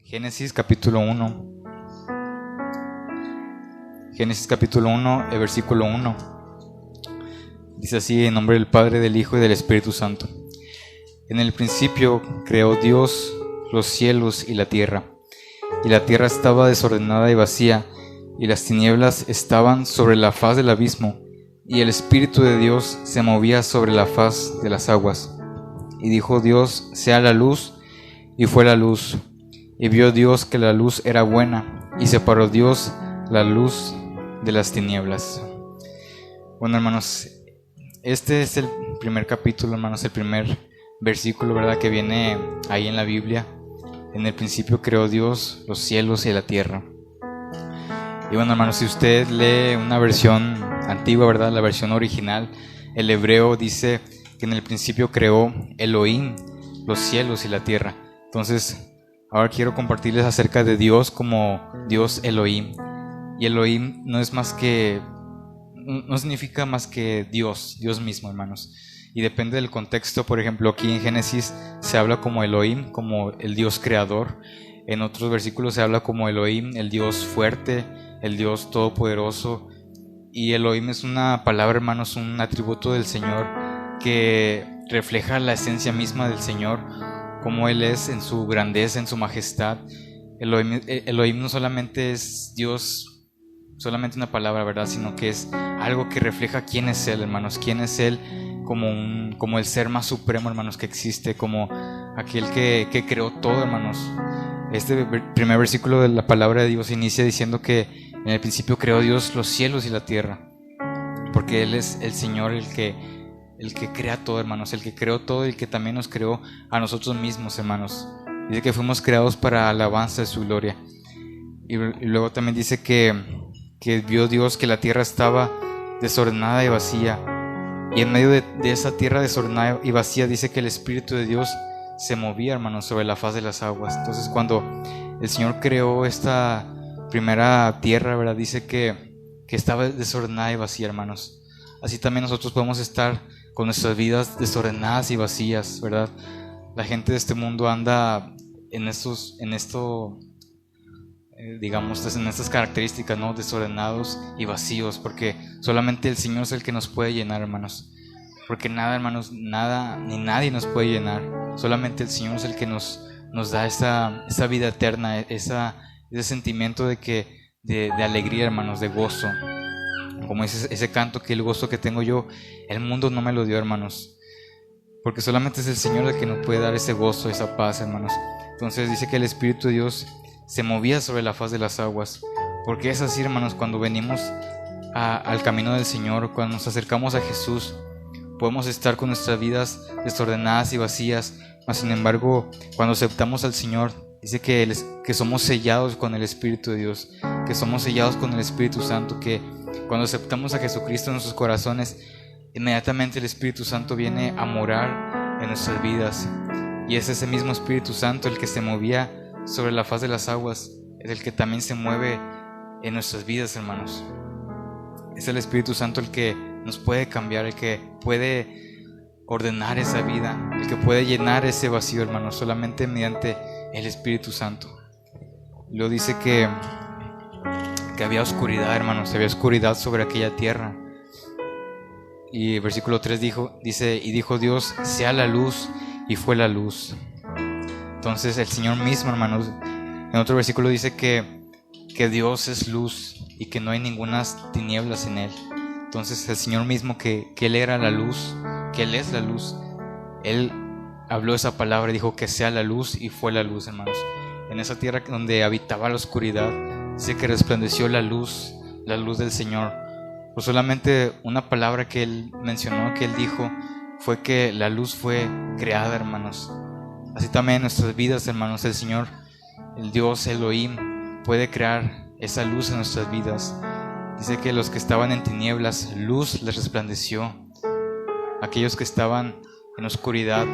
Génesis capítulo 1. Génesis capítulo 1, el versículo 1. Dice así: en nombre del Padre, del Hijo y del Espíritu Santo. En el principio creó Dios los cielos y la tierra estaba desordenada y vacía, y las tinieblas estaban sobre la faz del abismo, y el Espíritu de Dios se movía sobre la faz de las aguas. Y dijo Dios: sea la luz, y fue la luz. Y vio Dios que la luz era buena, y separó Dios la luz de las tinieblas. Bueno, hermanos, este es el primer capítulo, hermanos, el primer versículo, ¿verdad?, que viene ahí en la Biblia. En el principio creó Dios los cielos y la tierra. Y bueno, hermanos, si usted lee una versión antigua, ¿verdad?, la versión original, el hebreo dice que en el principio creó Elohim los cielos y la tierra. Entonces, ahora quiero compartirles acerca de Dios como Dios Elohim. Y Elohim no significa más que Dios mismo, hermanos. Y depende del contexto. Por ejemplo, aquí en Génesis se habla como Elohim, como el Dios creador. En otros versículos se habla como Elohim, el Dios fuerte, el Dios todopoderoso. Y Elohim es una palabra, hermanos, un atributo del Señor que refleja la esencia misma del Señor, como Él es en su grandeza, en su majestad. Elohim no solamente es Dios, solamente una palabra, ¿verdad?, sino que es algo que refleja quién es Él, hermanos, quién es Él como el ser más supremo, hermanos, que existe, como aquel que creó todo, hermanos. Este primer versículo de la palabra de Dios inicia diciendo que en el principio creó Dios los cielos y la tierra, porque Él es el Señor, el que crea todo, hermanos, el que creó todo y el que también nos creó a nosotros mismos, hermanos. Dice que fuimos creados para alabanza de su gloria. Y luego también dice que vio Dios que la tierra estaba desordenada y vacía. Y en medio de esa tierra desordenada y vacía dice que el Espíritu de Dios se movía, hermanos, sobre la faz de las aguas. Entonces, cuando el Señor creó esta primera tierra, ¿verdad?, dice que estaba desordenada y vacía, hermanos. Así también nosotros podemos estar con nuestras vidas desordenadas y vacías, ¿verdad? La gente de este mundo anda en estas características, ¿no?, desordenados y vacíos, porque solamente el Señor es el que nos puede llenar, hermanos. Porque nada, hermanos, nada ni nadie nos puede llenar. Solamente el Señor es el que nos da esa vida eterna, ese sentimiento de alegría, hermanos, de gozo. Como ese canto, que el gozo que tengo yo, el mundo no me lo dio, hermanos, porque solamente es el Señor el que nos puede dar ese gozo, esa paz, hermanos. Entonces dice que el Espíritu de Dios se movía sobre la faz de las aguas, porque es así, hermanos, cuando venimos al camino del Señor, cuando nos acercamos a Jesús, podemos estar con nuestras vidas desordenadas y vacías, mas sin embargo, cuando aceptamos al Señor, dice que somos sellados con el Espíritu de Dios, que somos sellados con el Espíritu Santo, que cuando aceptamos a Jesucristo en nuestros corazones, inmediatamente el Espíritu Santo viene a morar en nuestras vidas. Y es ese mismo Espíritu Santo el que se movía sobre la faz de las aguas, es el que también se mueve en nuestras vidas, hermanos. Es el Espíritu Santo el que nos puede cambiar, el que puede ordenar esa vida, el que puede llenar ese vacío, hermanos, solamente mediante el Espíritu Santo. Luego dice que había oscuridad, hermanos, había oscuridad sobre aquella tierra. Y versículo 3 dice: y dijo Dios: sea la luz, y fue la luz. Entonces el Señor mismo, hermanos, en otro versículo dice que Dios es luz y que no hay ninguna tinieblas en Él. Entonces el Señor mismo, que Él era la luz, que Él es la luz, Él habló esa palabra y dijo que sea la luz, y fue la luz, hermanos. En esa tierra donde habitaba la oscuridad, dice que resplandeció la luz del Señor. Pues solamente una palabra que Él mencionó, que Él dijo, fue que la luz fue creada, hermanos. Así también en nuestras vidas, hermanos, el Señor, el Dios Elohim, puede crear esa luz en nuestras vidas. Dice que los que estaban en tinieblas, luz les resplandeció. Aquellos que estaban en oscuridad,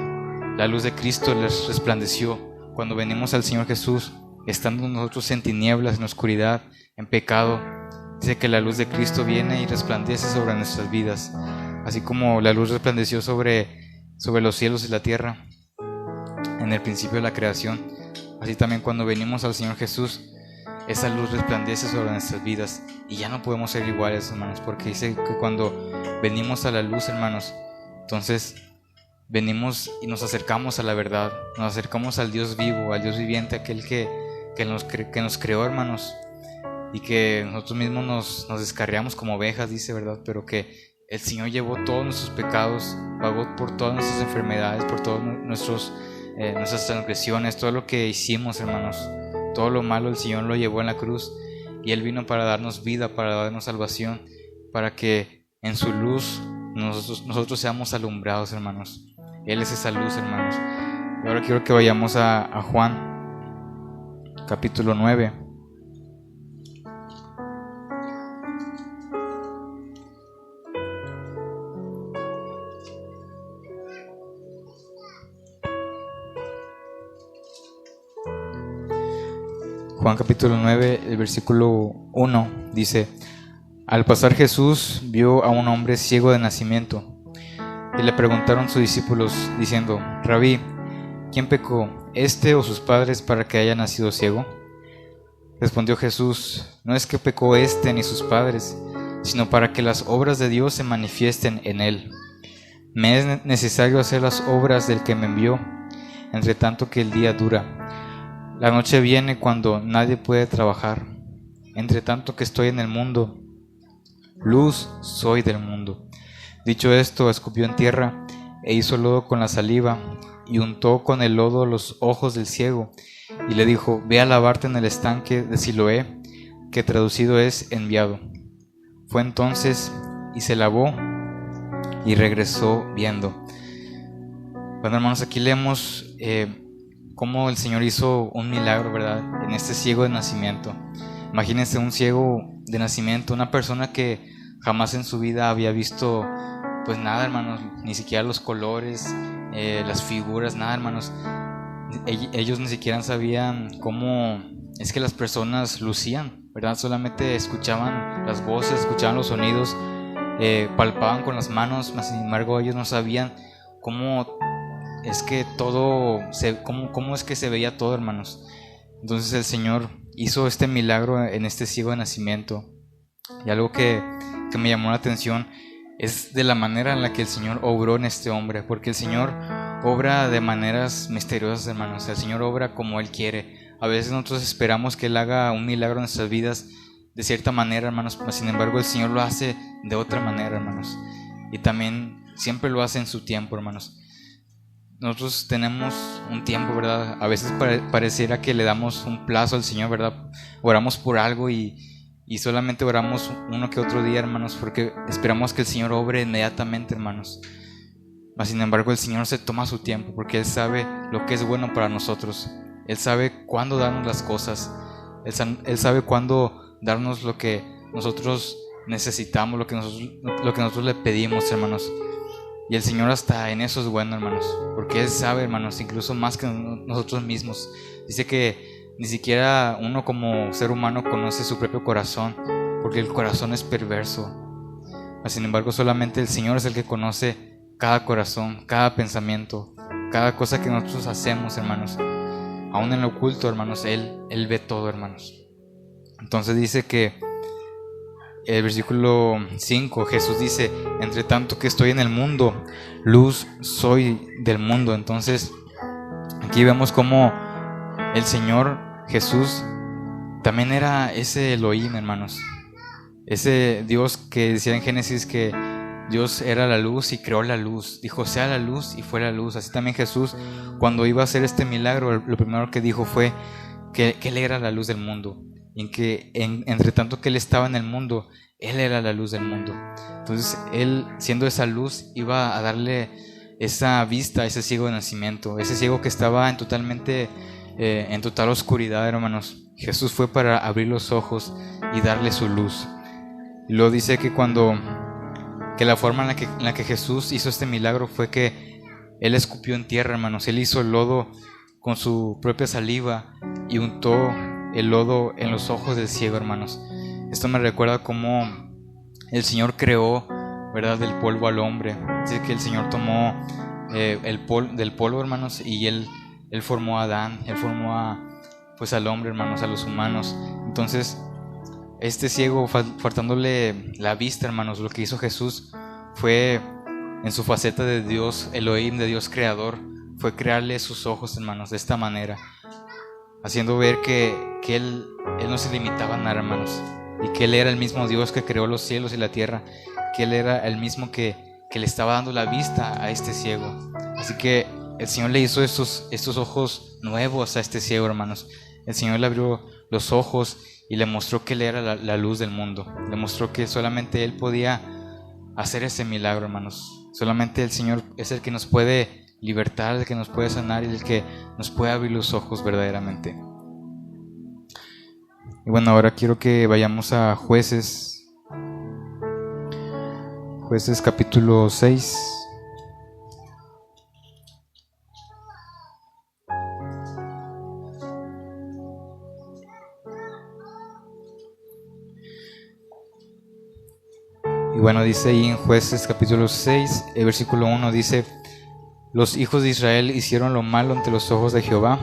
la luz de Cristo les resplandeció. Cuando venimos al Señor Jesús, estando nosotros en tinieblas, en oscuridad, en pecado, dice que la luz de Cristo viene y resplandece sobre nuestras vidas. Así como la luz resplandeció sobre los cielos y la tierra en el principio de la creación, así también cuando venimos al Señor Jesús, esa luz resplandece sobre nuestras vidas y ya no podemos ser iguales, hermanos, porque dice que cuando venimos a la luz, hermanos, entonces venimos y nos acercamos a la verdad, nos acercamos al Dios vivo, al Dios viviente, aquel que nos creó, hermanos, y que nosotros mismos nos descarriamos como ovejas, dice, ¿verdad? Pero que el Señor llevó todos nuestros pecados, pagó por todas nuestras enfermedades, por todas nuestras transgresiones, todo lo que hicimos, hermanos, todo lo malo el Señor lo llevó en la cruz, y Él vino para darnos vida, para darnos salvación, para que en su luz nosotros seamos alumbrados, hermanos. Él es esa luz, hermanos. Y ahora quiero que vayamos a Juan, capítulo 9. Juan capítulo 9, el versículo 1 dice: Al pasar Jesús vio a un hombre ciego de nacimiento, y le preguntaron sus discípulos diciendo: Rabí, ¿quién pecó, este o sus padres, para que haya nacido ciego? Respondió Jesús: No es que pecó este ni sus padres, sino para que las obras de Dios se manifiesten en él. Me es necesario hacer las obras del que me envió, entre tanto que el día dura. La noche viene cuando nadie puede trabajar. Entre tanto que estoy en el mundo, luz soy del mundo. Dicho esto, escupió en tierra e hizo lodo con la saliva y untó con el lodo los ojos del ciego y le dijo: Ve a lavarte en el estanque de Siloé, que traducido es enviado. Fue entonces y se lavó y regresó viendo. Bueno, hermanos, aquí leemos cómo el Señor hizo un milagro, ¿verdad? En este ciego de nacimiento. Imagínense un ciego de nacimiento, una persona que jamás en su vida había visto pues nada, hermanos, ni siquiera los colores, las figuras, nada, hermanos. Ellos ni siquiera sabían cómo es que las personas lucían, ¿verdad? Solamente escuchaban las voces, escuchaban los sonidos, palpaban con las manos, mas sin embargo ellos no sabían cómo es que cómo es que se veía todo, hermanos. Entonces el Señor hizo este milagro en este ciego de nacimiento. Y algo que me llamó la atención es de la manera en la que el Señor obró en este hombre, porque el Señor obra de maneras misteriosas, hermanos. El Señor obra como Él quiere. A veces nosotros esperamos que Él haga un milagro en nuestras vidas de cierta manera, hermanos, pero sin embargo el Señor lo hace de otra manera, hermanos. Y también siempre lo hace en su tiempo, hermanos. Nosotros tenemos un tiempo, ¿verdad? A veces pareciera que le damos un plazo al Señor, ¿verdad? Oramos por algo y solamente oramos uno que otro día, hermanos, porque esperamos que el Señor obre inmediatamente, hermanos. Mas sin embargo el Señor se toma su tiempo, porque Él sabe lo que es bueno para nosotros. Él sabe cuándo darnos las cosas. Él sabe cuándo darnos lo que nosotros necesitamos, lo que nosotros le pedimos, hermanos. Y el Señor hasta en eso es bueno, hermanos, porque Él sabe, hermanos, incluso más que nosotros mismos. Dice que ni siquiera uno como ser humano conoce su propio corazón, porque el corazón es perverso. Sin embargo, solamente el Señor es el que conoce cada corazón, cada pensamiento, cada cosa que nosotros hacemos, hermanos. Aún en lo oculto, hermanos, Él ve todo, hermanos. Entonces dice que el versículo 5, Jesús dice: entre tanto que estoy en el mundo, luz soy del mundo. Entonces aquí vemos cómo el Señor Jesús también era ese Elohim, hermanos, ese Dios que decía en Génesis que Dios era la luz y creó la luz. Dijo: sea la luz, y fue la luz. Así también Jesús, cuando iba a hacer este milagro, lo primero que dijo fue que Él era la luz del mundo, y entre tanto que Él estaba en el mundo, Él era la luz del mundo. Entonces Él, siendo esa luz, iba a darle esa vista a ese ciego de nacimiento, ese ciego que estaba en total oscuridad, hermanos. Jesús fue para abrir los ojos y darle su luz. Y luego dice que la forma en la que Jesús hizo este milagro fue que Él escupió en tierra, hermanos. Él hizo el lodo con su propia saliva y untó el lodo en los ojos del ciego, hermanos. Esto me recuerda cómo el Señor creó, ¿verdad?, del polvo al hombre. Dice que el Señor tomó del polvo, hermanos, y Él formó a Adán, Él formó a pues al hombre, hermanos, a los humanos. Entonces este ciego, faltándole la vista, hermanos, lo que hizo Jesús fue, en su faceta de Dios Elohim, de Dios creador, fue crearle sus ojos, hermanos, de esta manera, haciendo ver que él no se limitaba a nada, hermanos, y que Él era el mismo Dios que creó los cielos y la tierra, que Él era el mismo que le estaba dando la vista a este ciego. Así que el Señor le hizo estos ojos nuevos a este ciego, hermanos. El Señor le abrió los ojos y le mostró que Él era la luz del mundo. Le mostró que solamente Él podía hacer ese milagro, hermanos. Solamente el Señor es el que nos puede libertar, el que nos puede sanar y el que nos puede abrir los ojos verdaderamente. Y bueno, ahora quiero que vayamos a Jueces capítulo 6. Y bueno, dice ahí en Jueces capítulo 6, el versículo 1 dice: los hijos de Israel hicieron lo malo ante los ojos de Jehová,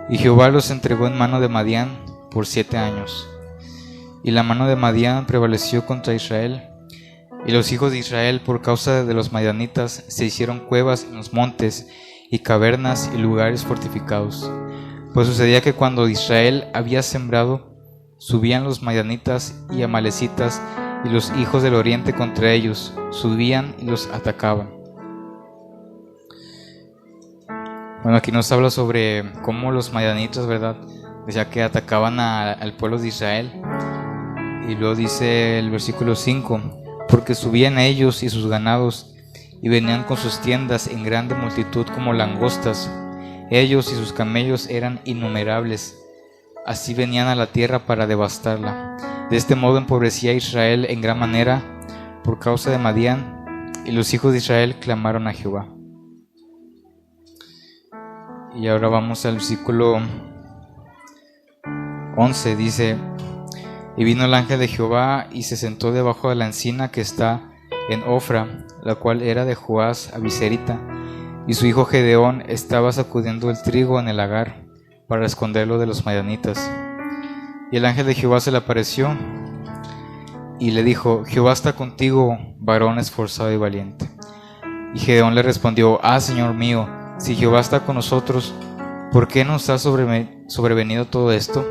y Jehová los entregó en mano de Madián por 7 años. Y la mano de Madián prevaleció contra Israel, y los hijos de Israel, por causa de los madianitas, se hicieron cuevas en los montes, y cavernas y lugares fortificados. Pues sucedía que cuando Israel había sembrado, subían los madianitas y amalecitas y los hijos del oriente contra ellos, subían y los atacaban. Bueno, aquí nos habla sobre cómo los madianitas, ¿verdad?, decía que atacaban al pueblo de Israel. Y luego dice el versículo 5: porque subían ellos y sus ganados, y venían con sus tiendas en grande multitud como langostas. Ellos y sus camellos eran innumerables. Así venían a la tierra para devastarla. De este modo empobrecía Israel en gran manera por causa de Madián, y los hijos de Israel clamaron a Jehová. Y ahora vamos al versículo 11, dice: y vino el ángel de Jehová y se sentó debajo de la encina que está en Ofra, la cual era de Joás abiserita, y su hijo Gedeón estaba sacudiendo el trigo en el lagar para esconderlo de los madianitas. Y el ángel de Jehová se le apareció y le dijo: Jehová está contigo, varón esforzado y valiente. Y Gedeón le respondió: Señor mío, si Jehová está con nosotros, ¿por qué nos ha sobrevenido todo esto?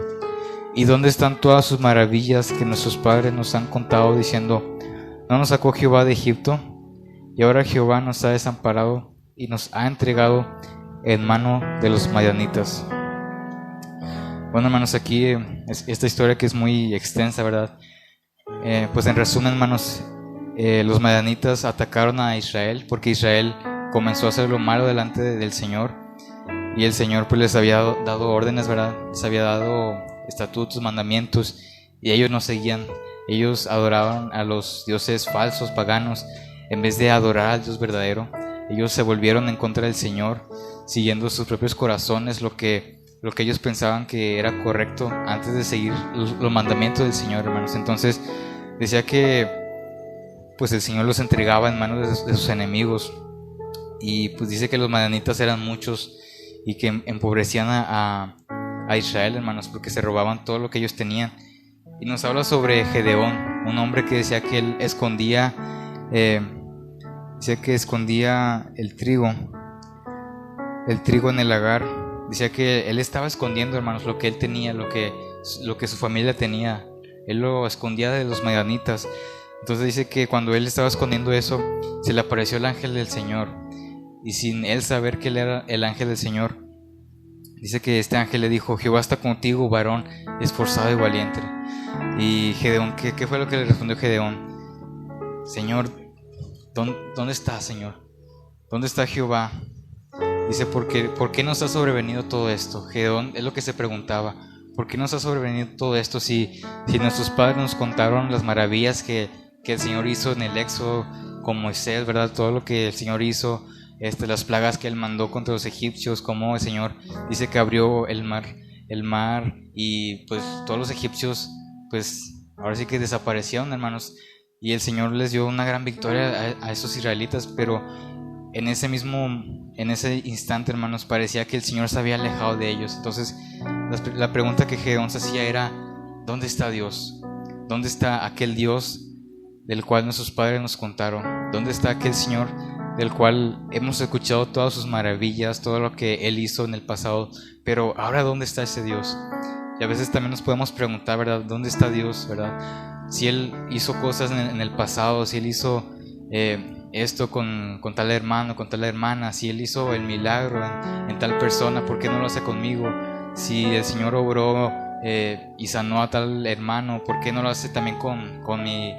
¿Y dónde están todas sus maravillas que nuestros padres nos han contado, diciendo: ¿no nos sacó Jehová de Egipto? Y ahora Jehová nos ha desamparado y nos ha entregado en mano de los madianitas. Bueno, hermanos, aquí esta historia que es muy extensa, ¿verdad? Pues en resumen, hermanos, los madianitas atacaron a Israel porque Israel comenzó a hacer lo malo delante del Señor, y el Señor pues les había dado órdenes, ¿verdad? Les había dado estatutos, mandamientos, y ellos no seguían. Ellos adoraban a los dioses falsos, paganos, en vez de adorar al Dios verdadero. Ellos se volvieron en contra del Señor, siguiendo sus propios corazones, lo que ellos pensaban que era correcto antes de seguir los mandamientos del Señor, hermanos. Entonces decía que pues el Señor los entregaba en manos de sus enemigos, y pues dice que los madianitas eran muchos y que empobrecían a Israel, hermanos, porque se robaban todo lo que ellos tenían. Y nos habla sobre Gedeón, un hombre que decía que él escondía el trigo en el lagar. Decía que él estaba escondiendo, hermanos, lo que él tenía, lo que su familia tenía. Él lo escondía de los madianitas. Entonces dice que cuando él estaba escondiendo eso, se le apareció el ángel del Señor, y sin él saber que él era el ángel del Señor, dice que este ángel le dijo: Jehová está contigo, varón esforzado y valiente. Y Gedeón, ¿qué fue lo que le respondió Gedeón? Señor, ¿dónde está, Señor? ¿Dónde está Jehová? Dice: ¿por qué nos ha sobrevenido todo esto? Gedeón es lo que se preguntaba: ¿por qué nos ha sobrevenido todo esto si nuestros padres nos contaron las maravillas que el Señor hizo en el Éxodo con Moisés, ¿verdad? Todo lo que el Señor hizo, las plagas que él mandó contra los egipcios, como el Señor dice que abrió el mar, y pues todos los egipcios pues ahora sí que desaparecieron, hermanos, y el Señor les dio una gran victoria a esos israelitas. Pero en ese instante, hermanos, parecía que el Señor se había alejado de ellos. Entonces la pregunta que Gedeón se hacía era: ¿dónde está Dios? ¿Dónde está aquel Dios del cual nuestros padres nos contaron? ¿Dónde está aquel Señor del cual hemos escuchado todas sus maravillas, todo lo que Él hizo en el pasado? Pero ahora, ¿dónde está ese Dios? Y a veces también nos podemos preguntar, ¿verdad? ¿Dónde está Dios, verdad? Si Él hizo cosas en el pasado, si Él hizo esto con tal hermano, con tal hermana, si Él hizo el milagro en tal persona, ¿por qué no lo hace conmigo? Si el Señor obró y sanó a tal hermano, ¿por qué no lo hace también con mi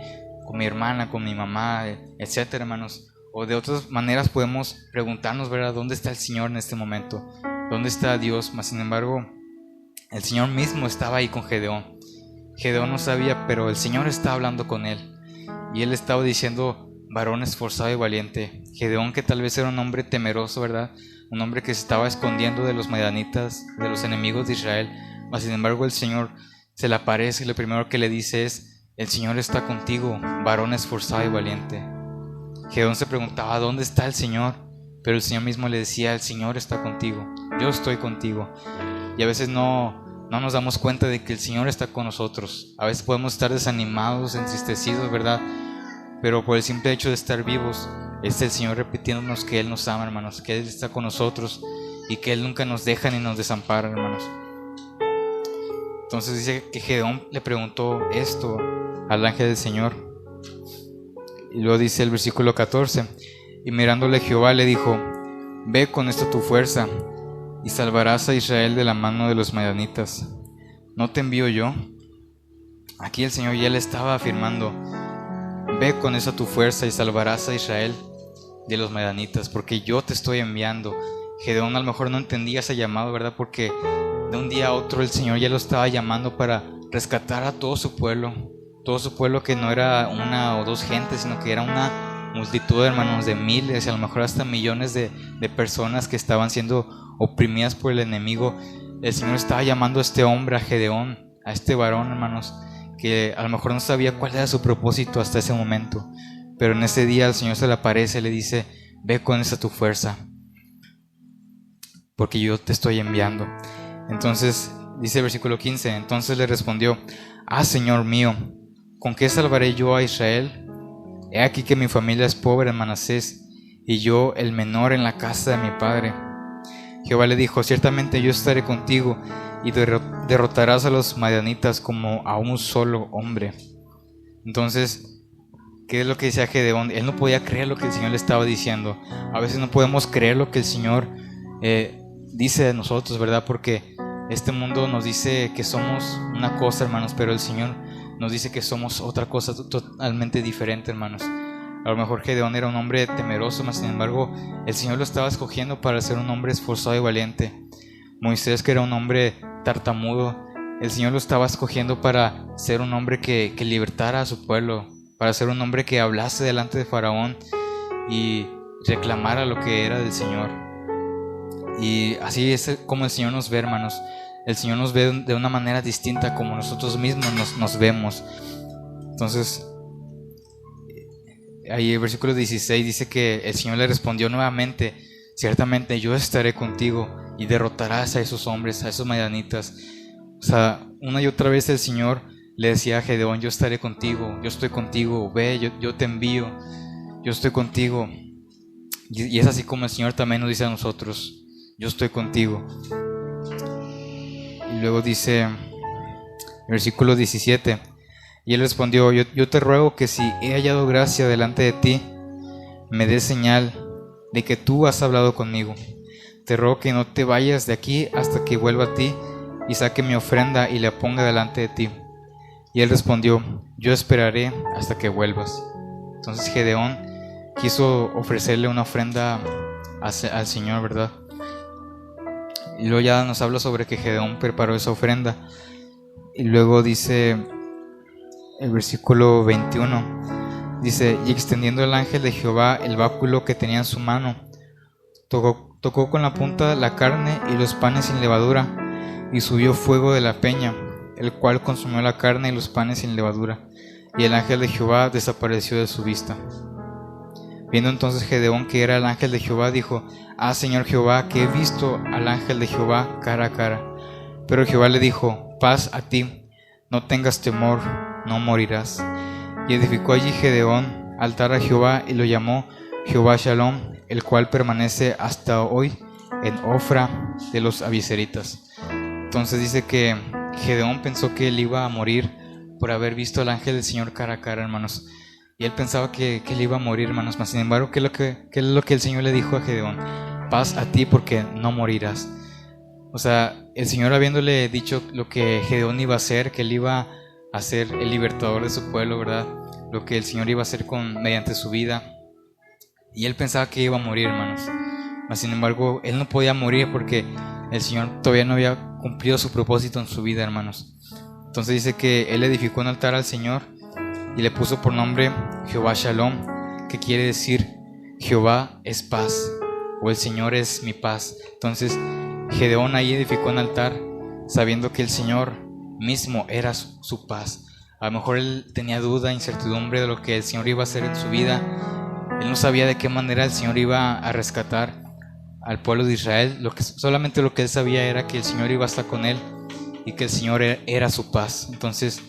hermana, con mi mamá, etcétera, hermanos? O de otras maneras podemos preguntarnos, ¿verdad? ¿Dónde está el Señor en este momento? ¿Dónde está Dios? Mas sin embargo, el Señor mismo estaba ahí con Gedeón. Gedeón no sabía, pero el Señor estaba hablando con él. Y él estaba diciendo: varón esforzado y valiente. Gedeón, que tal vez era un hombre temeroso, ¿verdad? Un hombre que se estaba escondiendo de los madianitas, de los enemigos de Israel. Mas sin embargo, el Señor se le aparece y lo primero que le dice es: el Señor está contigo, varón esforzado y valiente. Gedeón se preguntaba: ¿dónde está el Señor? Pero el Señor mismo le decía: el Señor está contigo, yo estoy contigo. Y a veces no nos damos cuenta de que el Señor está con nosotros. A veces podemos estar desanimados, entristecidos, ¿verdad? Pero por el simple hecho de estar vivos, es el Señor repitiéndonos que Él nos ama, hermanos, que Él está con nosotros y que Él nunca nos deja ni nos desampara, hermanos. Entonces dice que Gedeón le preguntó esto al ángel del Señor. Y luego dice el versículo 14: y mirándole Jehová le dijo: ve con esto tu fuerza y salvarás a Israel de la mano de los madianitas. ¿No te envío yo? Aquí el Señor ya le estaba afirmando: ve con esa tu fuerza y salvarás a Israel de los madianitas, porque yo te estoy enviando. Gedeón a lo mejor no entendía ese llamado, ¿verdad? Porque de un día a otro el Señor ya lo estaba llamando para rescatar a todo su pueblo que no era una o dos gentes, sino que era una multitud, hermanos, de miles y a lo mejor hasta millones de personas que estaban siendo oprimidas por el enemigo. El Señor estaba llamando a este hombre, a Gedeón, a este varón, hermanos, que a lo mejor no sabía cuál era su propósito hasta ese momento, pero en ese día el Señor se le aparece y le dice: ve con esa tu fuerza, porque yo te estoy enviando. Entonces dice el versículo 15: entonces le respondió: Señor mío, ¿con qué salvaré yo a Israel? He aquí que mi familia es pobre en Manasés, y yo el menor en la casa de mi padre. Jehová le dijo: ciertamente yo estaré contigo, y derrotarás a los madianitas como a un solo hombre. Entonces, ¿qué es lo que decía Gedeón? Él no podía creer lo que el Señor le estaba diciendo. A veces no podemos creer lo que el Señor dice de nosotros, ¿verdad? Porque este mundo nos dice que somos una cosa, hermanos, pero el Señor nos dice que somos otra cosa totalmente diferente, hermanos. A lo mejor Gedeón era un hombre temeroso, mas sin embargo el Señor lo estaba escogiendo para ser un hombre esforzado y valiente. Moisés, que era un hombre tartamudo, el Señor lo estaba escogiendo para ser un hombre que libertara a su pueblo, para ser un hombre que hablase delante de Faraón y reclamara lo que era del Señor. Y así es como el Señor nos ve, hermanos. El Señor nos ve de una manera distinta como nosotros mismos nos vemos. Entonces, ahí el versículo 16 dice que el Señor le respondió nuevamente: ciertamente yo estaré contigo y derrotarás a esos hombres, a esos madianitas. O sea, una y otra vez el Señor le decía a Gedeón: yo estaré contigo, yo estoy contigo, ve, yo te envío, yo estoy contigo. Y es así como el Señor también nos dice a nosotros: yo estoy contigo. Y luego dice el versículo 17: y él respondió: yo te ruego que si he hallado gracia delante de ti, me des señal de que tú has hablado conmigo. Te ruego que no te vayas de aquí hasta que vuelva a ti y saque mi ofrenda y la ponga delante de ti. Y él respondió: yo esperaré hasta que vuelvas. Entonces Gedeón quiso ofrecerle una ofrenda al Señor, ¿verdad? Y luego ya nos habla sobre que Gedeón preparó esa ofrenda. Y luego dice el versículo 21, dice: y extendiendo el ángel de Jehová el báculo que tenía en su mano, tocó con la punta la carne y los panes sin levadura, y subió fuego de la peña, el cual consumió la carne y los panes sin levadura, y el ángel de Jehová desapareció de su vista. Viendo entonces Gedeón que era el ángel de Jehová, dijo: Ah, Señor Jehová, que he visto al ángel de Jehová cara a cara. Pero Jehová le dijo: Paz a ti, no tengas temor, no morirás. Y edificó allí Gedeón altar a Jehová y lo llamó Jehová Shalom, el cual permanece hasta hoy en Ofra de los Abiseritas. Entonces dice que Gedeón pensó que él iba a morir por haber visto al ángel del Señor cara a cara, hermanos. Y él pensaba que él iba a morir, hermanos. Mas sin embargo, ¿qué es lo que el Señor le dijo a Gedeón? Paz a ti, porque no morirás. O sea, el Señor habiéndole dicho lo que Gedeón iba a hacer, que él iba a ser el libertador de su pueblo, ¿verdad? Lo que el Señor iba a hacer mediante su vida. Y él pensaba que iba a morir, hermanos. Mas sin embargo, él no podía morir porque el Señor todavía no había cumplido su propósito en su vida, hermanos. Entonces dice que él edificó un altar al Señor y le puso por nombre Jehová Shalom, que quiere decir Jehová es paz, o el Señor es mi paz. Entonces Gedeón ahí edificó un altar sabiendo que el Señor mismo era su paz. A lo mejor él tenía duda, incertidumbre de lo que el Señor iba a hacer en su vida. Él no sabía de qué manera el Señor iba a rescatar al pueblo de Israel. Solamente lo que él sabía era que el Señor iba a estar con él y que el Señor era su paz. Entonces,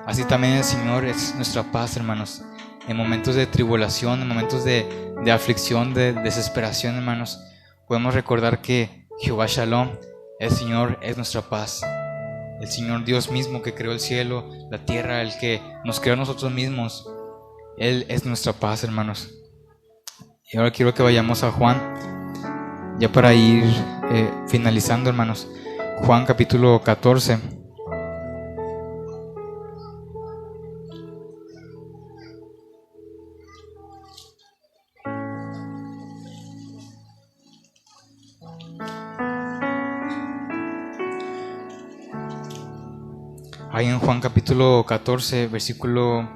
así también el Señor es nuestra paz, hermanos. En momentos de tribulación, en momentos de aflicción, de desesperación, hermanos, podemos recordar que Jehová Shalom, el Señor, es nuestra paz. El Señor Dios mismo que creó el cielo, la tierra, el que nos creó a nosotros mismos, Él es nuestra paz, hermanos. Y ahora quiero que vayamos a Juan, ya para ir finalizando, hermanos. Juan capítulo 14. Ahí en Juan capítulo 14, versículo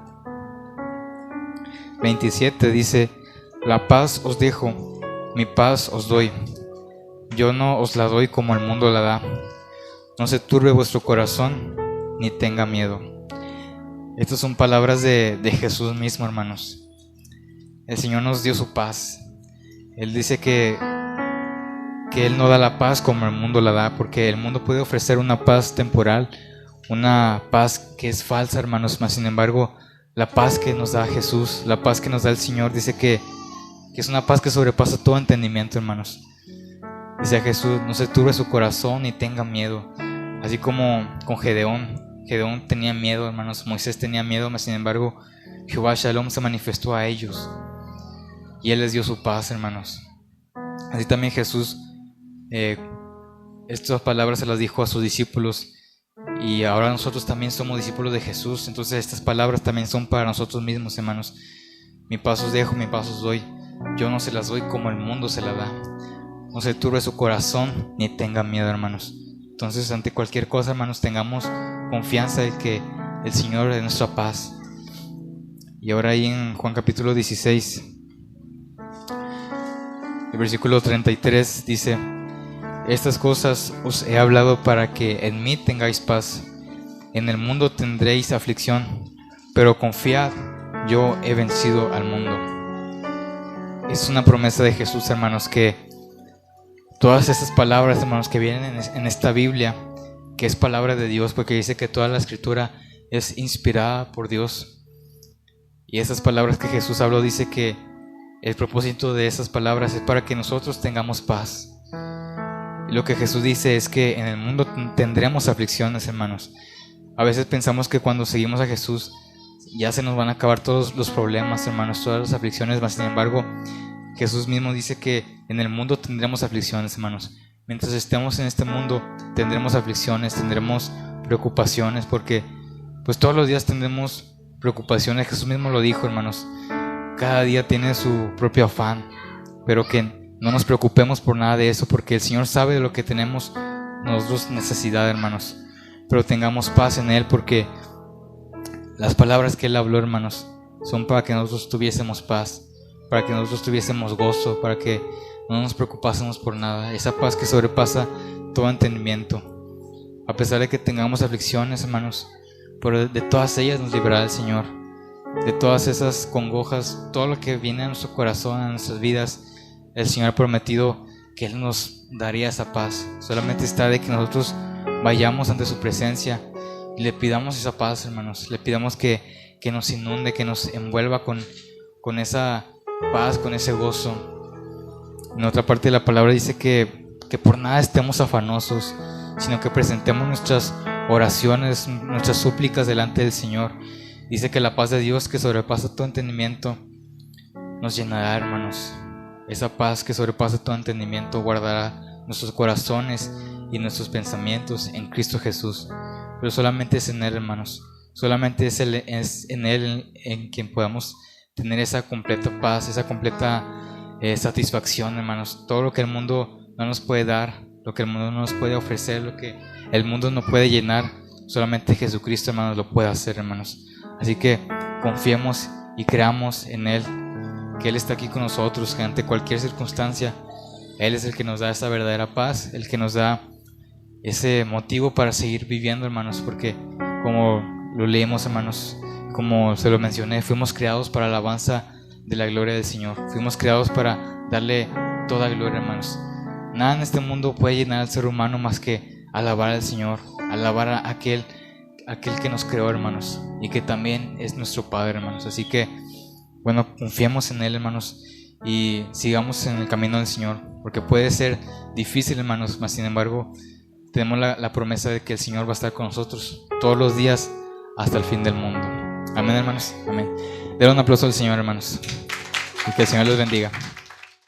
27 dice: La paz os dejo, mi paz os doy. Yo no os la doy como el mundo la da. No se turbe vuestro corazón, ni tenga miedo. Estas son palabras de Jesús mismo, hermanos. El Señor nos dio su paz. Él dice que Él no da la paz como el mundo la da, porque el mundo puede ofrecer una paz temporal, una paz que es falsa, hermanos. Mas sin embargo, la paz que nos da Jesús, la paz que nos da el Señor, dice que es una paz que sobrepasa todo entendimiento, hermanos. Dice a Jesús: no se turbe su corazón ni tenga miedo. Así como con Gedeón tenía miedo, hermanos. Moisés tenía miedo, mas sin embargo Jehová Shalom se manifestó a ellos y Él les dio su paz, hermanos. Así también Jesús estas palabras se las dijo a sus discípulos, y ahora nosotros también somos discípulos de Jesús. Entonces estas palabras también son para nosotros mismos, hermanos. Mi paz os dejo, mi paz os doy. Yo no se las doy como el mundo se la da. No se turbe su corazón ni tenga miedo, hermanos. Entonces, ante cualquier cosa, hermanos, tengamos confianza de que el Señor es nuestra paz. Y ahora ahí en Juan capítulo 16, el versículo 33 dice: Estas cosas os he hablado para que en mí tengáis paz. En el mundo tendréis aflicción, pero confiad, yo he vencido al mundo. Es una promesa de Jesús, hermanos, que todas estas palabras, hermanos, que vienen en esta Biblia, que es palabra de Dios, porque dice que toda la escritura es inspirada por Dios. Y esas palabras que Jesús habló, dice que el propósito de esas palabras es para que nosotros tengamos paz. Y lo que Jesús dice es que en el mundo tendremos aflicciones, hermanos. A veces pensamos que cuando seguimos a Jesús ya se nos van a acabar todos los problemas, hermanos, todas las aflicciones, mas sin embargo Jesús mismo dice que en el mundo tendremos aflicciones, hermanos. Mientras estemos en este mundo tendremos aflicciones, tendremos preocupaciones, porque pues todos los días tendremos preocupaciones. Jesús mismo lo dijo, hermanos. Cada día tiene su propio afán, pero que no nos preocupemos por nada de eso, porque el Señor sabe de lo que tenemos nosotros necesidad, hermanos. Pero tengamos paz en Él, porque las palabras que Él habló, hermanos, son para que nosotros tuviésemos paz, para que nosotros tuviésemos gozo, para que no nos preocupásemos por nada. Esa paz que sobrepasa todo entendimiento. A pesar de que tengamos aflicciones, hermanos, pero de todas ellas nos librará el Señor. de todas esas congojas, todo lo que viene a nuestro corazón, a nuestras vidas, el Señor ha prometido que Él nos daría esa paz. Solamente está de que nosotros vayamos ante su presencia y le pidamos esa paz, hermanos. Le pidamos que nos inunde, que nos envuelva con esa paz, con ese gozo. En otra parte de la palabra dice que por nada estemos afanosos, sino que presentemos nuestras oraciones, nuestras súplicas delante del Señor. Dice que la paz de Dios, que sobrepasa todo entendimiento, nos llenará, hermanos. Esa paz que sobrepasa todo entendimiento guardará nuestros corazones y nuestros pensamientos en Cristo Jesús. Pero solamente es en Él, hermanos. Solamente es en Él en quien podamos tener esa completa paz, esa completa satisfacción, hermanos. Todo lo que el mundo no nos puede dar, lo que el mundo no nos puede ofrecer, lo que el mundo no puede llenar, solamente Jesucristo, hermanos, lo puede hacer, hermanos. Así que confiemos y creamos en Él, que Él está aquí con nosotros, que ante cualquier circunstancia Él es el que nos da esa verdadera paz, el que nos da ese motivo para seguir viviendo, hermanos, porque como lo leemos, hermanos, como se lo mencioné, fuimos creados para la alabanza de la gloria del Señor. Fuimos creados para darle toda gloria, hermanos. Nada en este mundo puede llenar al ser humano más que alabar al Señor, alabar a aquel que nos creó, hermanos, y que también es nuestro Padre, hermanos. Así que, bueno, confiemos en Él, hermanos, y sigamos en el camino del Señor, porque puede ser difícil, hermanos, mas sin embargo tenemos la promesa de que el Señor va a estar con nosotros todos los días hasta el fin del mundo. Amén, hermanos. Amén. Denle un aplauso al Señor, hermanos, y que el Señor los bendiga.